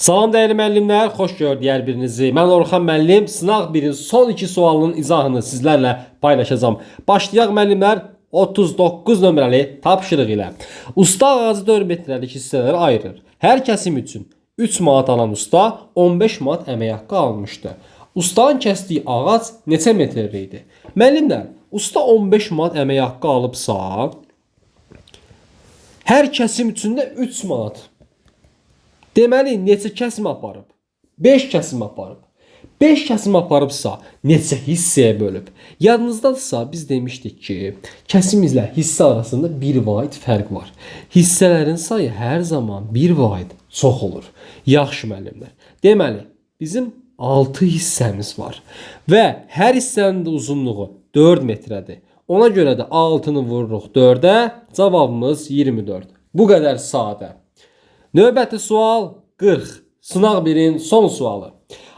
Salam dəyərli müəllimlər, xoş gördük hər birinizi. Mən Orxan müəllim, sınaq 1-in son 2 sualının izahını sizlərlə paylaşacağım. Başlayaq müəllimlər 39 nömrəli tapşırıq ilə. Usta ağacı 4 metrəlik hissələrə ayırır. Hər kəsim üçün 3 manat alan usta 15 manat əmək haqqı almışdı. Ustanın kəsdiyi ağac neçə metrli idi? Müəllimlər, usta 15 manat əmək haqqı alıbsa, hər kəsim üçün də 3 manat. Deməli, neçə kəsim aparıb? 5 kəsim aparıb. 5 kəsim aparıbsa, neçə hissəyə bölüb? Yadınızdadırsa, biz demişdik ki, kəsimizlə hissə arasında 1 vahid fərq var. Hissələrin sayı hər zaman 1 vahid çox olur. Yaxşı müəllimlər. Deməli, bizim 6 hissəmiz var. Və hər hissənin də uzunluğu 4 metrədir. Ona görə də 6-nı vururuq 4-ə, cavabımız 24. Bu qədər sadə. Növbəti sual 40. Sınaq 1-in son sualı.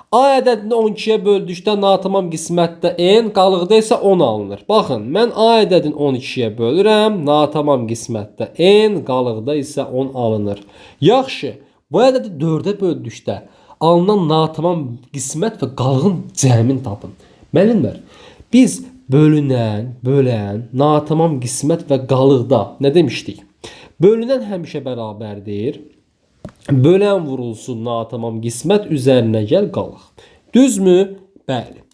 A ədədini 12-yə böldükdə natamam qismətdə n, qalıqda isə 10 alınır. Baxın, mən A ədədini 12-yə bölürəm, natamam qismətdə n, qalıqda isə 10 alınır. Yaxşı, bu ədədi 4-ə böldükdə alınan natamam qismət və qalığın cəmini tapın. Müəllimlər, biz bölünən, bölən, natamam qismət və qalıqda nə demişdik? Bölünən həmişə bərabərdir. Bölən vurulsun natamam qismət üzərinə gəl qalıq. Düzmü? Bəli.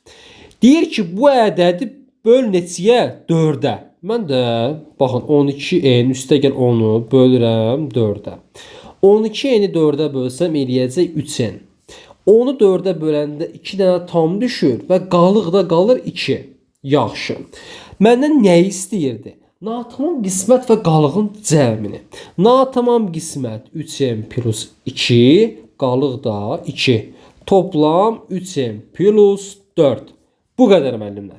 Deyir ki, bu ədədi böl neçəyə? 4-ə. Mən də, baxın, 12n üstə gəl 10-u bölürəm 4-ə. 12n-i 4-ə bölsəm eləyəcək 3n. 10-u 4-ə böləndə 2 dənə tam düşür və qalıq da qalır 2. Yaxşı. Məndən nəyi istəyirdi? Natamam qismət və qalığın cəmini. Natamam qismət 3n plus 2, qalıq da 2. Toplam 3n plus 4. Bu qədər müəllimlər.